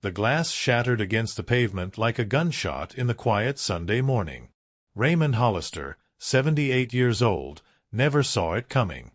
The glass shattered against the pavement like a gunshot in the quiet Sunday morning. Raymond Hollister, 78 years old, never saw it coming.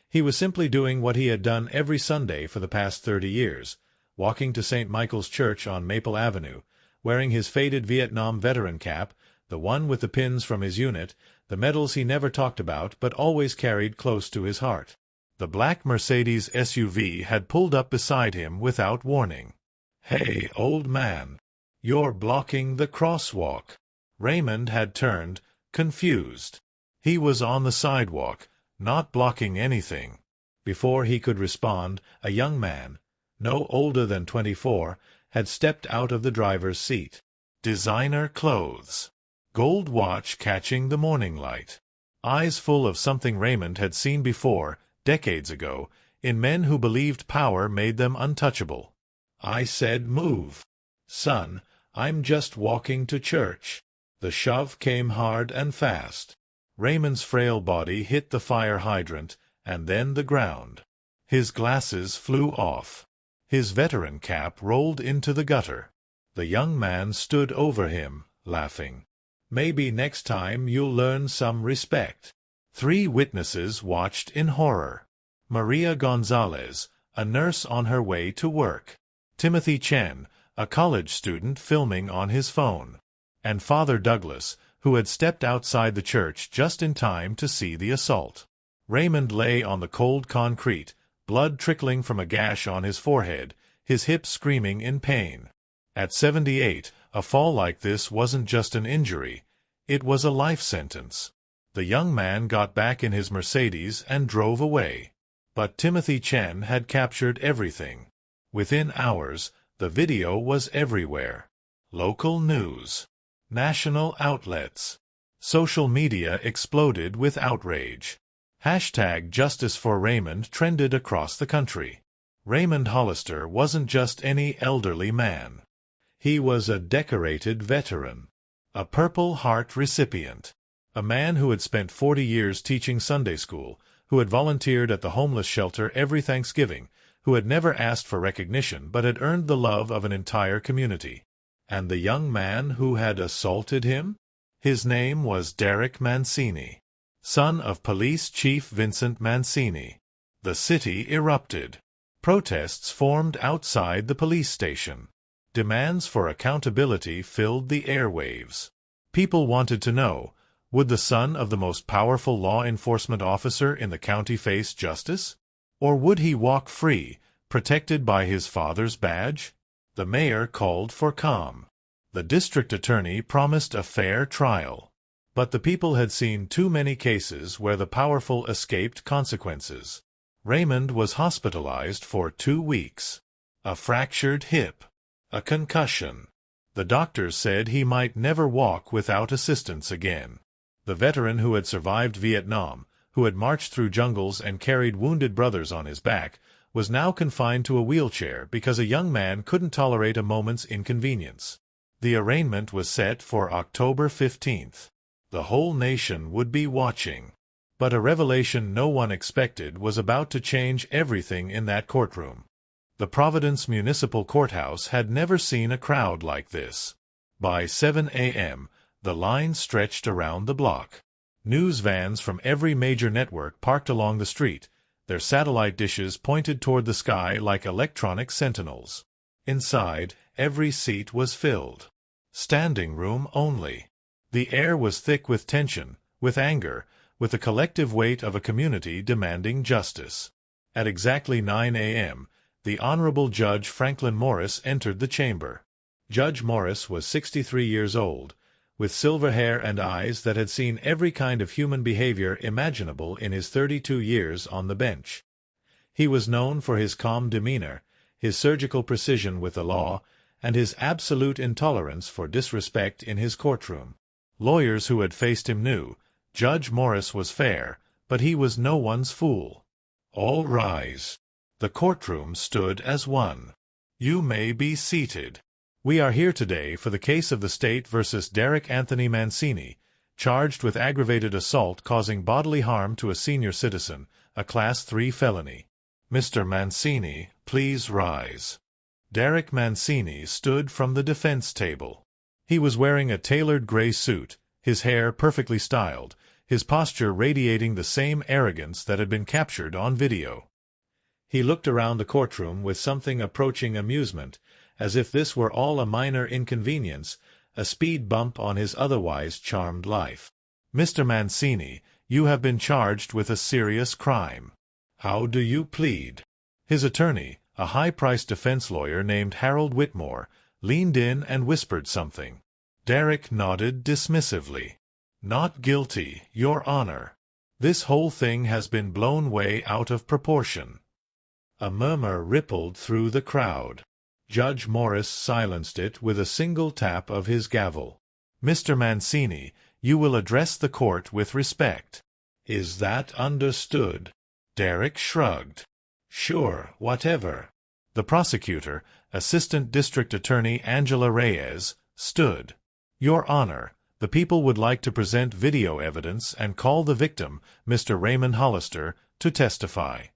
He was simply doing what he had done every Sunday for the past 30 years, walking to St. Michael's Church on Maple Avenue, wearing his faded Vietnam veteran cap, the one with the pins from his unit, the medals he never talked about but always carried close to his heart. The black Mercedes SUV had pulled up beside him without warning. "Hey, old man, you're blocking the crosswalk." Raymond had turned, confused. He was on the sidewalk, not blocking anything. Before he could respond, a young man, no older than 24, had stepped out of the driver's seat. Designer clothes. Gold watch catching the morning light. Eyes full of something Raymond had seen before, decades ago, in men who believed power made them untouchable. "I said move. Son, I'm just walking to church." The shove came hard and fast. Raymond's frail body hit the fire hydrant, and then the ground. His glasses flew off. His veteran cap rolled into the gutter. The young man stood over him, laughing. "Maybe next time you'll learn some respect." 3 witnesses watched in horror. Maria Gonzalez, a nurse on her way to work. Timothy Chen, a college student filming on his phone. And Father Douglas, who had stepped outside the church just in time to see the assault. Raymond lay on the cold concrete, blood trickling from a gash on his forehead, his hips screaming in pain. At 78, a fall like this wasn't just an injury, it was a life sentence. The young man got back in his Mercedes and drove away. But Timothy Chen had captured everything. Within hours, the video was everywhere. Local news. National outlets. Social media exploded with outrage. #JusticeForRaymond trended across the country. Raymond Hollister wasn't just any elderly man. He was a decorated veteran. A Purple Heart recipient. A man who had spent 40 years teaching Sunday school, who had volunteered at the homeless shelter every Thanksgiving, who had never asked for recognition but had earned the love of an entire community. And the young man who had assaulted him? His name was Derek Mancini, son of Police Chief Vincent Mancini. The city erupted. Protests formed outside the police station. Demands for accountability filled the airwaves. People wanted to know, would the son of the most powerful law enforcement officer in the county face justice? Or would he walk free, protected by his father's badge? The mayor called for calm. The district attorney promised a fair trial. But the people had seen too many cases where the powerful escaped consequences. Raymond was hospitalized for 2 weeks. A fractured hip. A concussion. The doctors said he might never walk without assistance again. The veteran who had survived Vietnam, who had marched through jungles and carried wounded brothers on his back, was now confined to a wheelchair because a young man couldn't tolerate a moment's inconvenience. The arraignment was set for October 15th. The whole nation would be watching. But a revelation no one expected was about to change everything in that courtroom. The Providence Municipal Courthouse had never seen a crowd like this. By 7 a.m., the line stretched around the block. News vans from every major network parked along the street, their satellite dishes pointed toward the sky like electronic sentinels. Inside, every seat was filled. Standing room only. The air was thick with tension, with anger, with the collective weight of a community demanding justice. At exactly 9 a.m., the Honorable Judge Franklin Morris entered the chamber. Judge Morris was 63 years old, with silver hair and eyes that had seen every kind of human behavior imaginable in his 32 years on the bench. He was known for his calm demeanor, his surgical precision with the law, and his absolute intolerance for disrespect in his courtroom. Lawyers who had faced him knew, Judge Morris was fair, but he was no one's fool. All rise. The courtroom stood as one. You may be seated. We are here today for the case of the state versus Derek Anthony Mancini, charged with aggravated assault causing bodily harm to a senior citizen, a Class 3 felony. Mr. Mancini, please rise. Derek Mancini stood from the defense table. He was wearing a tailored gray suit, his hair perfectly styled, his posture radiating the same arrogance that had been captured on video. He looked around the courtroom with something approaching amusement, as if this were all a minor inconvenience, a speed bump on his otherwise charmed life. "Mr. Mancini, you have been charged with a serious crime. How do you plead?" His attorney, a high-priced defense lawyer named Harold Whitmore, leaned in and whispered something. Derek nodded dismissively. "Not guilty, Your Honor. This whole thing has been blown way out of proportion." A murmur rippled through the crowd. Judge Morris silenced it with a single tap of his gavel. "Mr. Mancini, you will address the court with respect." "Is that understood?" Derek shrugged. "Sure, whatever." The prosecutor, Assistant District Attorney Angela Reyes, stood. "Your Honor, the people would like to present video evidence and call the victim, Mr. Raymond Hollister, to testify."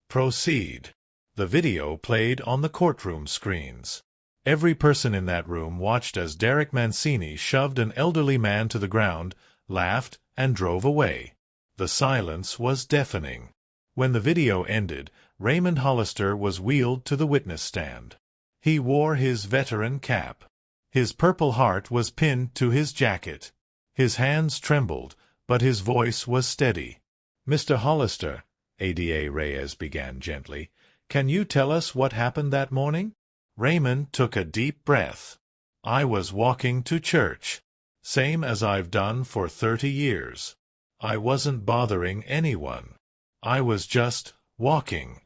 "Proceed." The video played on the courtroom screens. Every person in that room watched as Derek Mancini shoved an elderly man to the ground, laughed, and drove away. The silence was deafening. When the video ended, Raymond Hollister was wheeled to the witness stand. He wore his veteran cap. His Purple Heart was pinned to his jacket. His hands trembled, but his voice was steady. "Mr. Hollister," ADA Reyes began gently, "can you tell us what happened that morning?" Raymond took a deep breath. "I was walking to church. Same as I've done for 30 years. I wasn't bothering anyone. I was just walking."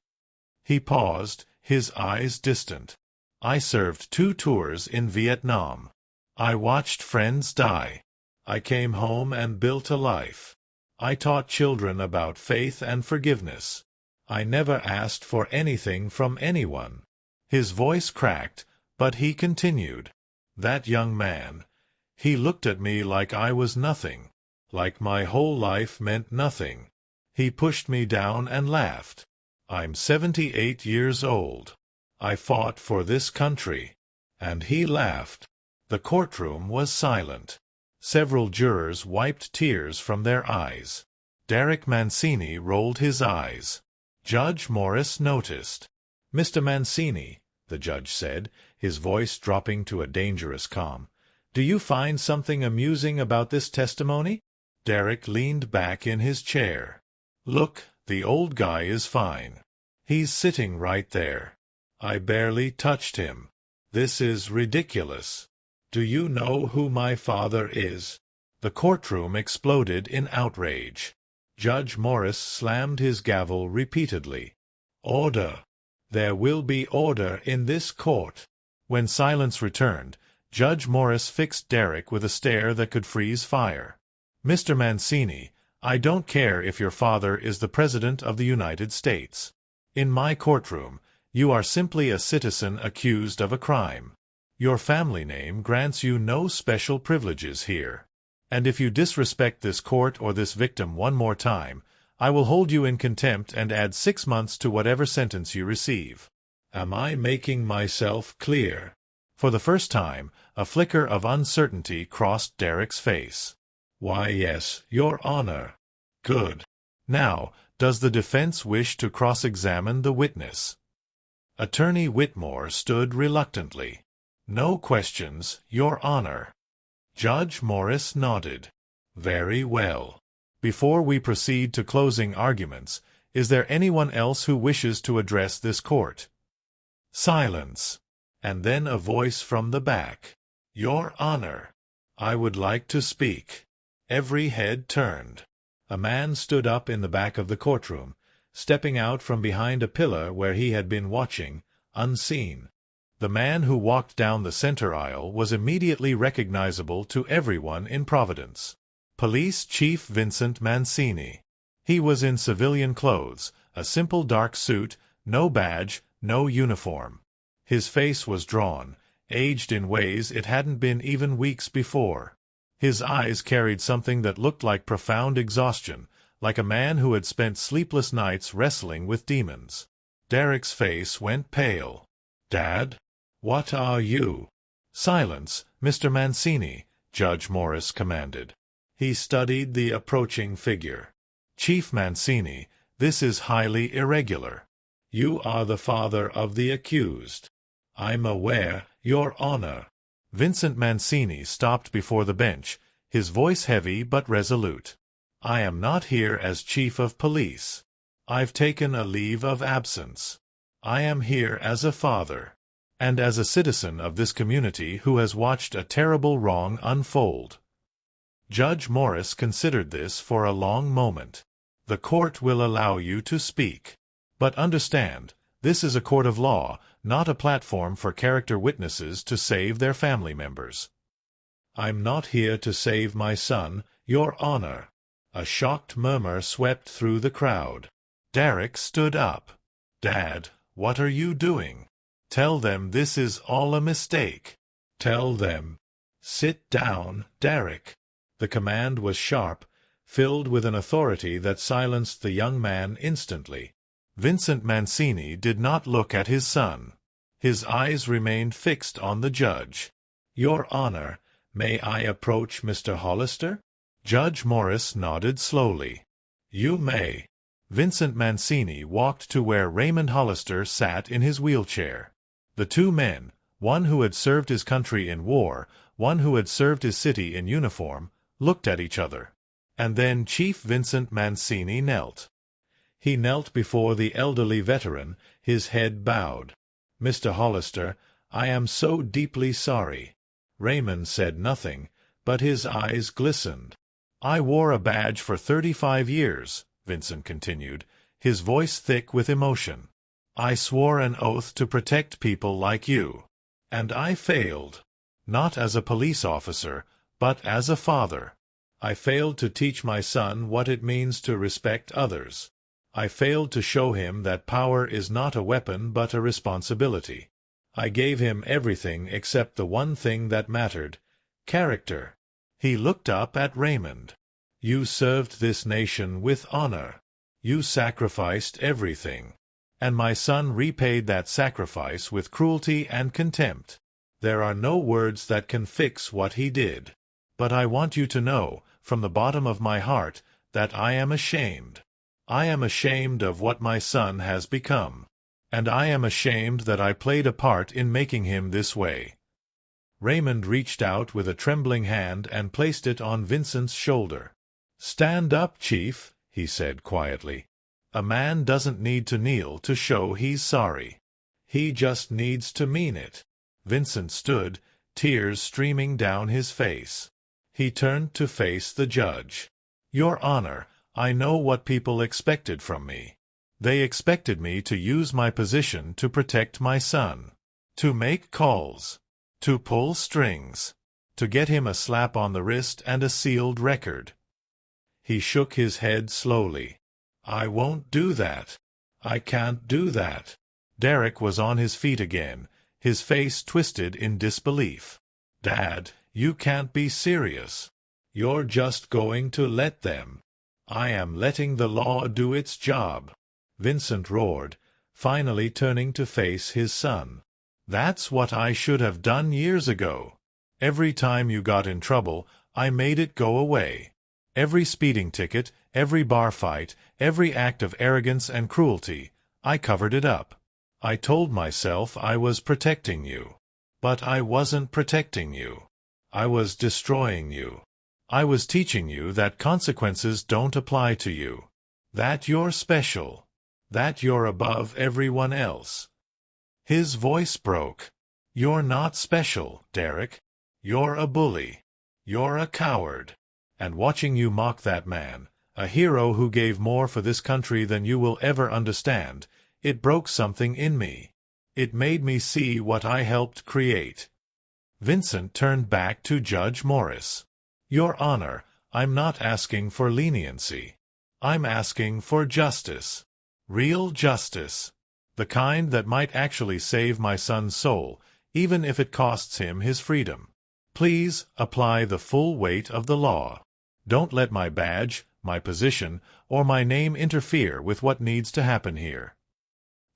He paused, his eyes distant. "I served 2 tours in Vietnam. I watched friends die. I came home and built a life. I taught children about faith and forgiveness. I never asked for anything from anyone." His voice cracked, but he continued. "That young man, he looked at me like I was nothing, like my whole life meant nothing. He pushed me down and laughed. I'm 78 years old. I fought for this country." And he laughed. The courtroom was silent. Several jurors wiped tears from their eyes. Derek Mancini rolled his eyes. Judge Morris noticed. "Mr. Mancini," the judge said, his voice dropping to a dangerous calm, "do you find something amusing about this testimony?" Derek leaned back in his chair. "Look, the old guy is fine. He's sitting right there. I barely touched him. This is ridiculous. Do you know who my father is?" The courtroom exploded in outrage. Judge Morris slammed his gavel repeatedly. "Order. There will be order in this court." When silence returned, Judge Morris fixed Derek with a stare that could freeze fire. "Mr. Mancini, I don't care if your father is the President of the United States. In my courtroom, you are simply a citizen accused of a crime. Your family name grants you no special privileges here. And if you disrespect this court or this victim one more time, I will hold you in contempt and add 6 months to whatever sentence you receive." Am I making myself clear? For the first time, a flicker of uncertainty crossed Derek's face. "Why, yes, Your Honor." "Good. Now, does the defense wish to cross-examine the witness?" Attorney Whitmore stood reluctantly. "No questions, Your Honor." Judge Morris nodded. "Very well. Before we proceed to closing arguments, is there anyone else who wishes to address this court?" Silence. And then a voice from the back. "Your Honor, I would like to speak." Every head turned. A man stood up in the back of the courtroom, stepping out from behind a pillar where he had been watching, unseen. The man who walked down the center aisle was immediately recognizable to everyone in Providence. Police Chief Vincent Mancini. He was in civilian clothes, a simple dark suit, no badge, no uniform. His face was drawn, aged in ways it hadn't been even weeks before. His eyes carried something that looked like profound exhaustion, like a man who had spent sleepless nights wrestling with demons. Derek's face went pale. Dad? What are you? Silence, Mr. Mancini, Judge Morris commanded. He studied the approaching figure. Chief Mancini, this is highly irregular. You are the father of the accused. I'm aware, Your Honor. Vincent Mancini stopped before the bench, his voice heavy but resolute. I am not here as chief of police. I've taken a leave of absence. I am here as a father, and as a citizen of this community who has watched a terrible wrong unfold. Judge Morris considered this for a long moment. The court will allow you to speak. But understand, this is a court of law, not a platform for character witnesses to save their family members. I'm not here to save my son, Your Honor. A shocked murmur swept through the crowd. Derek stood up. Dad, what are you doing? Tell them this is all a mistake. Tell them. Sit down, Derek. The command was sharp, filled with an authority that silenced the young man instantly. Vincent Mancini did not look at his son. His eyes remained fixed on the judge. Your Honor, may I approach Mr. Hollister? Judge Morris nodded slowly. You may. Vincent Mancini walked to where Raymond Hollister sat in his wheelchair. The two men, one who had served his country in war, one who had served his city in uniform, looked at each other. And then Chief Vincent Mancini knelt. He knelt before the elderly veteran, his head bowed. Mr. Hollister, I am so deeply sorry. Raymond said nothing, but his eyes glistened. I wore a badge for 35 years, Vincent continued, his voice thick with emotion. I swore an oath to protect people like you. And I failed. Not as a police officer, but as a father. I failed to teach my son what it means to respect others. I failed to show him that power is not a weapon but a responsibility. I gave him everything except the one thing that mattered, character. He looked up at Raymond. You served this nation with honor. You sacrificed everything. And my son repaid that sacrifice with cruelty and contempt. There are no words that can fix what he did. But I want you to know, from the bottom of my heart, that I am ashamed. I am ashamed of what my son has become. And I am ashamed that I played a part in making him this way. Raymond reached out with a trembling hand and placed it on Vincent's shoulder. Stand up, Chief, he said quietly. A man doesn't need to kneel to show he's sorry. He just needs to mean it. Vincent stood, tears streaming down his face. He turned to face the judge. Your Honor, I know what people expected from me. They expected me to use my position to protect my son, to make calls, to pull strings, to get him a slap on the wrist and a sealed record. He shook his head slowly. I won't do that. I can't do that. Derek was on his feet again, his face twisted in disbelief. Dad, you can't be serious. You're just going to let them. I am letting the law do its job. Vincent roared, finally turning to face his son. That's what I should have done years ago. Every time you got in trouble, I made it go away. Every speeding ticket, every bar fight, every act of arrogance and cruelty, I covered it up. I told myself I was protecting you. But I wasn't protecting you. I was destroying you. I was teaching you that consequences don't apply to you. That you're special. That you're above everyone else. His voice broke. You're not special, Derek. You're a bully. You're a coward. And watching you mock that man, a hero who gave more for this country than you will ever understand, it broke something in me. It made me see what I helped create. Vincent turned back to Judge Morris. Your Honor, I'm not asking for leniency. I'm asking for justice. Real justice. The kind that might actually save my son's soul, even if it costs him his freedom. Please apply the full weight of the law. Don't let my badge, my position, or my name interfere with what needs to happen here.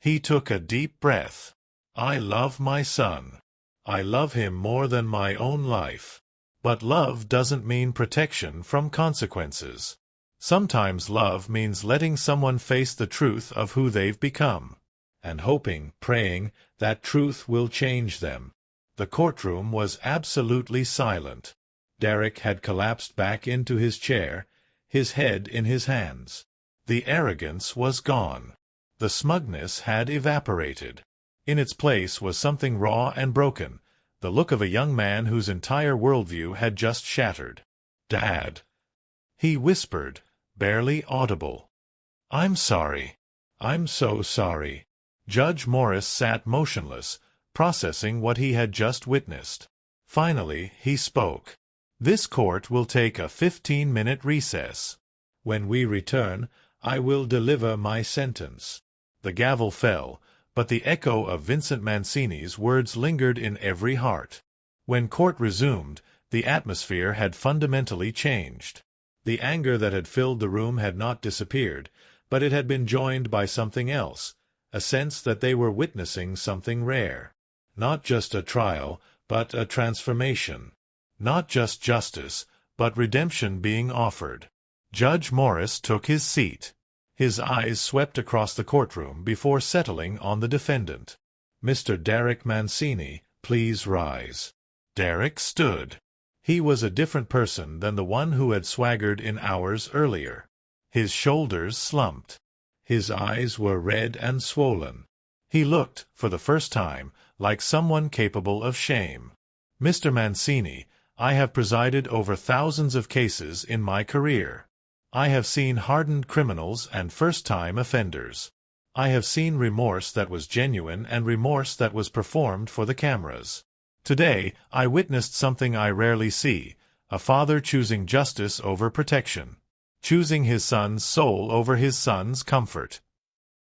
He took a deep breath. I love my son. I love him more than my own life. But love doesn't mean protection from consequences. Sometimes love means letting someone face the truth of who they've become, and hoping, praying, that truth will change them. The courtroom was absolutely silent. Derek had collapsed back into his chair, his head in his hands. The arrogance was gone. The smugness had evaporated. In its place was something raw and broken, the look of a young man whose entire worldview had just shattered. "Dad," he whispered, barely audible. "I'm sorry. I'm so sorry." Judge Morris sat motionless, processing what he had just witnessed. Finally, he spoke. "This court will take a 15-minute recess. When we return, I will deliver my sentence." The gavel fell, but the echo of Vincent Mancini's words lingered in every heart. When court resumed, the atmosphere had fundamentally changed. The anger that had filled the room had not disappeared, but it had been joined by something else, a sense that they were witnessing something rare. Not just a trial, but a transformation. Not just justice, but redemption being offered. Judge Morris took his seat. His eyes swept across the courtroom before settling on the defendant. "Mr. Derek Mancini, please rise." Derek stood. He was a different person than the one who had swaggered in hours earlier. His shoulders slumped. His eyes were red and swollen. He looked, for the first time, like someone capable of shame. "Mr. Mancini, I have presided over thousands of cases in my career. I have seen hardened criminals and first-time offenders. I have seen remorse that was genuine and remorse that was performed for the cameras. Today, I witnessed something I rarely see, a father choosing justice over protection, choosing his son's soul over his son's comfort."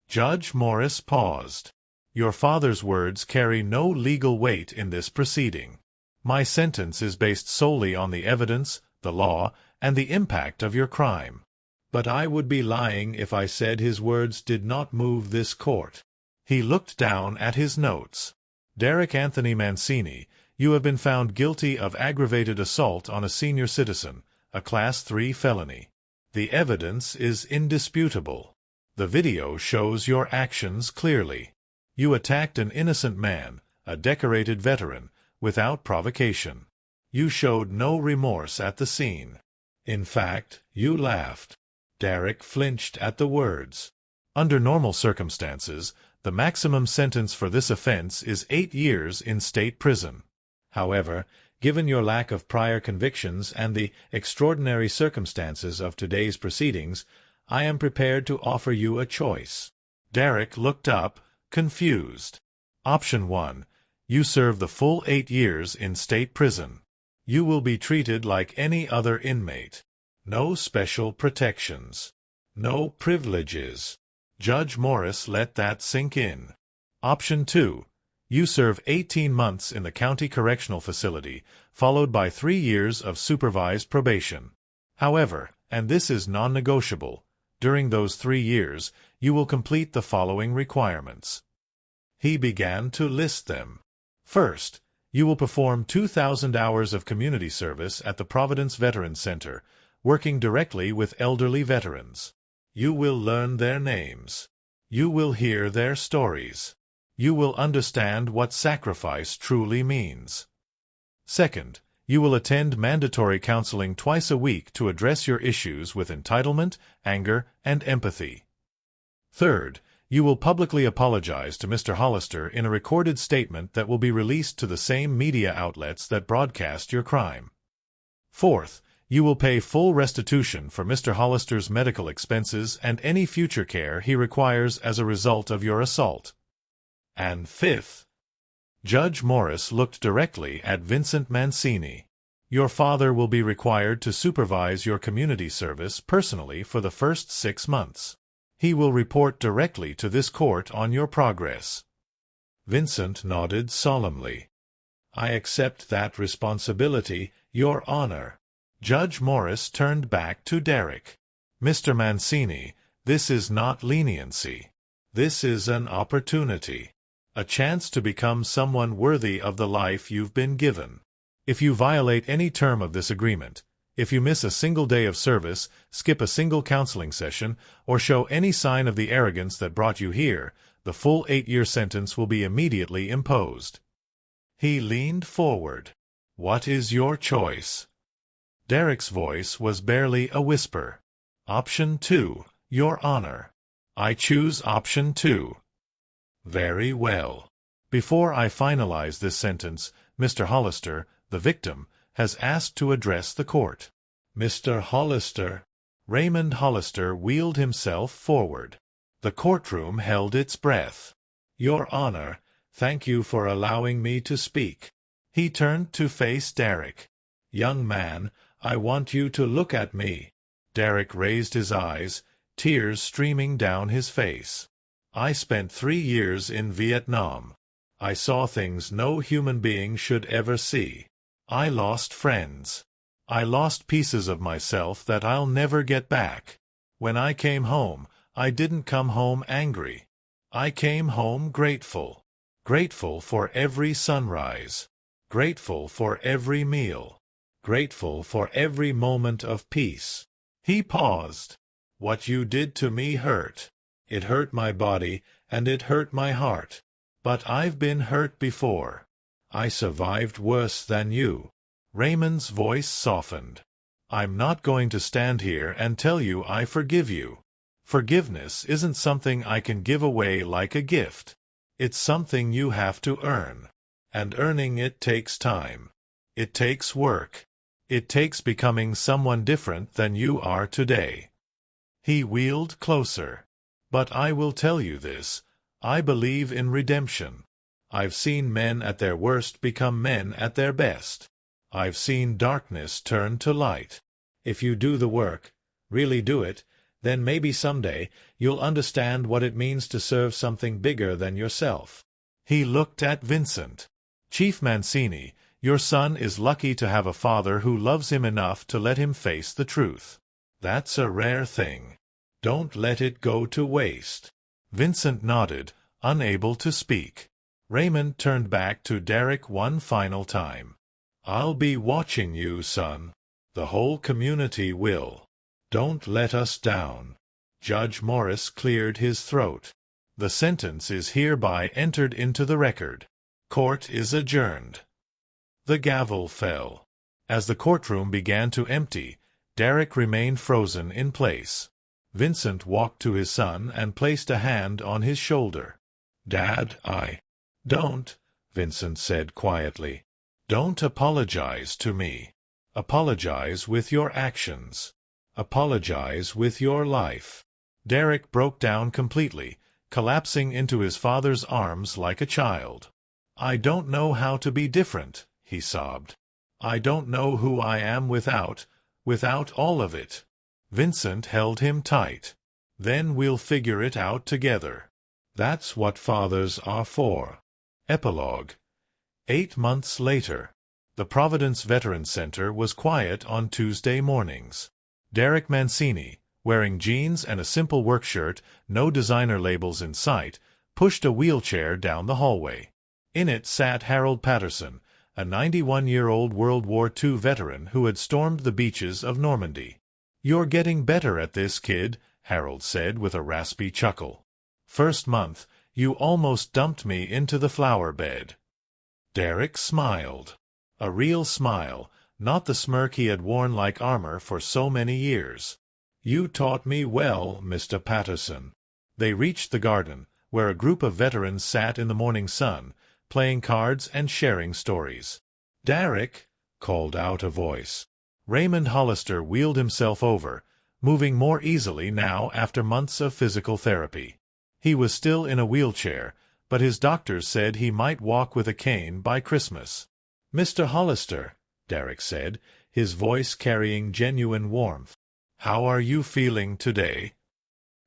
Judge Morris paused. "Your father's words carry no legal weight in this proceeding. My sentence is based solely on the evidence, the law, and the impact of your crime. But I would be lying if I said his words did not move this court." He looked down at his notes. "Derek Anthony Mancini, you have been found guilty of aggravated assault on a senior citizen, a Class 3 felony. The evidence is indisputable. The video shows your actions clearly. You attacked an innocent man, a decorated veteran, without provocation. You showed no remorse at the scene. In fact, you laughed." Derek flinched at the words. Under normal circumstances, the maximum sentence for this offense is 8 years in state prison. However, given your lack of prior convictions and the extraordinary circumstances of today's proceedings, I am prepared to offer you a choice. Derek looked up, confused. Option 1. You serve the full 8 years in state prison. You will be treated like any other inmate. No special protections. No privileges. Judge Morris let that sink in. Option 2. You serve 18 months in the county correctional facility, followed by 3 years of supervised probation. However, and this is non-negotiable, during those 3 years, you will complete the following requirements. He began to list them. First, you will perform 2,000 hours of community service at the Providence Veterans Center, working directly with elderly veterans. You will learn their names. You will hear their stories. You will understand what sacrifice truly means. Second, you will attend mandatory counseling twice a week to address your issues with entitlement, anger, and empathy. Third, you will publicly apologize to Mr. Hollister in a recorded statement that will be released to the same media outlets that broadcast your crime. Fourth, you will pay full restitution for Mr. Hollister's medical expenses and any future care he requires as a result of your assault. And fifth, Judge Morris looked directly at Vincent Mancini. Your father will be required to supervise your community service personally for the first 6 months. He will report directly to this court on your progress. Vincent nodded solemnly. "I accept that responsibility, Your Honor." Judge Morris turned back to Derek. "Mr. Mancini, this is not leniency. This is an opportunity. A chance to become someone worthy of the life you've been given. If you violate any term of this agreement, if you miss a single day of service, skip a single counseling session, or show any sign of the arrogance that brought you here, the full 8-year sentence will be immediately imposed. He leaned forward. What is your choice? Derek's voice was barely a whisper. Option 2, Your Honor. I choose Option 2. Very well. Before I finalize this sentence, Mr. Hollister, the victim, has asked to address the court. Mr. Hollister. Raymond Hollister wheeled himself forward. The courtroom held its breath. Your Honor, thank you for allowing me to speak. He turned to face Derek. Young man, I want you to look at me. Derek raised his eyes, tears streaming down his face. I spent 3 years in Vietnam. I saw things no human being should ever see. I lost friends. I lost pieces of myself that I'll never get back. When I came home, I didn't come home angry. I came home grateful. Grateful for every sunrise. Grateful for every meal. Grateful for every moment of peace. He paused. What you did to me hurt. It hurt my body, and it hurt my heart. But I've been hurt before. I survived worse than you. Raymond's voice softened. I'm not going to stand here and tell you I forgive you. Forgiveness isn't something I can give away like a gift. It's something you have to earn. And earning it takes time. It takes work. It takes becoming someone different than you are today. He wheeled closer. But I will tell you this, I believe in redemption. I've seen men at their worst become men at their best. I've seen darkness turn to light. If you do the work, really do it, then maybe someday you'll understand what it means to serve something bigger than yourself. He looked at Vincent. Chief Mancini, your son is lucky to have a father who loves him enough to let him face the truth. That's a rare thing. Don't let it go to waste. Vincent nodded, unable to speak. Raymond turned back to Derek one final time. I'll be watching you, son. The whole community will. Don't let us down. Judge Morris cleared his throat. The sentence is hereby entered into the record. Court is adjourned. The gavel fell. As the courtroom began to empty, Derek remained frozen in place. Vincent walked to his son and placed a hand on his shoulder. Dad, Don't, Vincent said quietly. Don't apologize to me. Apologize with your actions. Apologize with your life. Derek broke down completely, collapsing into his father's arms like a child. I don't know how to be different, he sobbed. I don't know who I am without all of it. Vincent held him tight. Then we'll figure it out together. That's what fathers are for. Epilogue. 8 months later. The Providence Veterans Center was quiet on Tuesday mornings. Derek Mancini, wearing jeans and a simple work shirt, no designer labels in sight, pushed a wheelchair down the hallway. In it sat Harold Patterson, a 91-year-old World War II veteran who had stormed the beaches of Normandy. You're getting better at this, kid, Harold said with a raspy chuckle. First month, you almost dumped me into the flower bed. Derek smiled. A real smile, not the smirk he had worn like armor for so many years. You taught me well, Mr. Patterson. They reached the garden, where a group of veterans sat in the morning sun, playing cards and sharing stories. Derek, called out a voice. Raymond Hollister wheeled himself over, moving more easily now after months of physical therapy. He was still in a wheelchair, but his doctors said he might walk with a cane by Christmas. Mr. Hollister, Derek said, his voice carrying genuine warmth. How are you feeling today?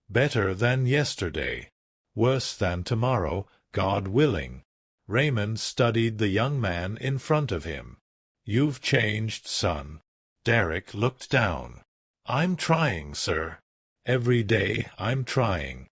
Better than yesterday. Worse than tomorrow, God willing. Raymond studied the young man in front of him. You've changed, son. Derek looked down. I'm trying, sir. Every day I'm trying.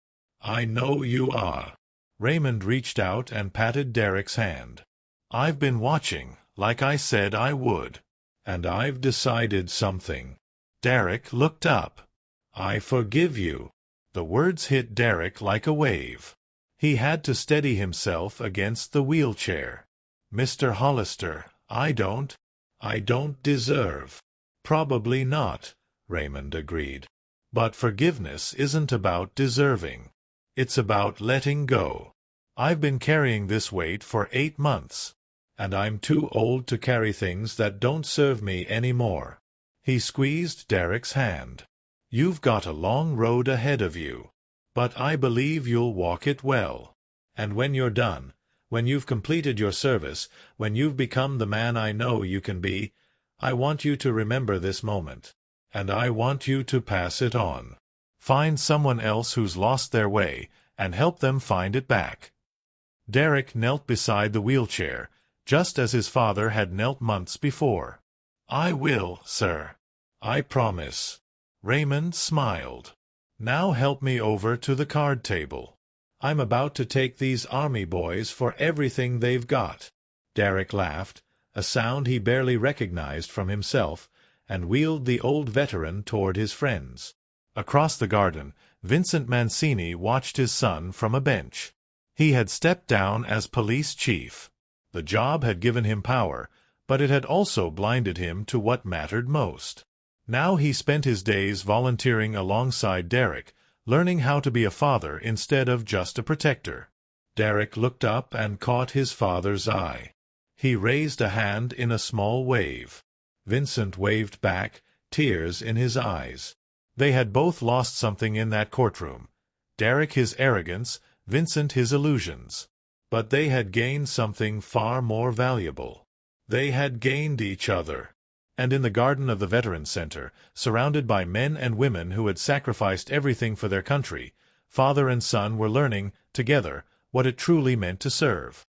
I know you are. Raymond reached out and patted Derek's hand. "I've been watching, like I said I would. And I've decided something." Derek looked up. "I forgive you." The words hit Derek like a wave. He had to steady himself against the wheelchair. "Mr. Hollister, I don't deserve." "Probably not," Raymond agreed. "But forgiveness isn't about deserving. It's about letting go. I've been carrying this weight for 8 months, and I'm too old to carry things that don't serve me anymore." He squeezed Derek's hand. "You've got a long road ahead of you, but I believe you'll walk it well. And when you're done, when you've completed your service, when you've become the man I know you can be, I want you to remember this moment, and I want you to pass it on. Find someone else who's lost their way, and help them find it back." Derek knelt beside the wheelchair, just as his father had knelt months before. "I will, sir. I promise." Raymond smiled. "Now help me over to the card table. I'm about to take these army boys for everything they've got." Derek laughed, a sound he barely recognized from himself, and wheeled the old veteran toward his friends. Across the garden, Vincent Mancini watched his son from a bench. He had stepped down as police chief. The job had given him power, but it had also blinded him to what mattered most. Now he spent his days volunteering alongside Derek, learning how to be a father instead of just a protector. Derek looked up and caught his father's eye. He raised a hand in a small wave. Vincent waved back, tears in his eyes. They had both lost something in that courtroom. Derek his arrogance, Vincent his illusions. But they had gained something far more valuable. They had gained each other. And in the garden of the Veterans Center, surrounded by men and women who had sacrificed everything for their country, father and son were learning, together, what it truly meant to serve.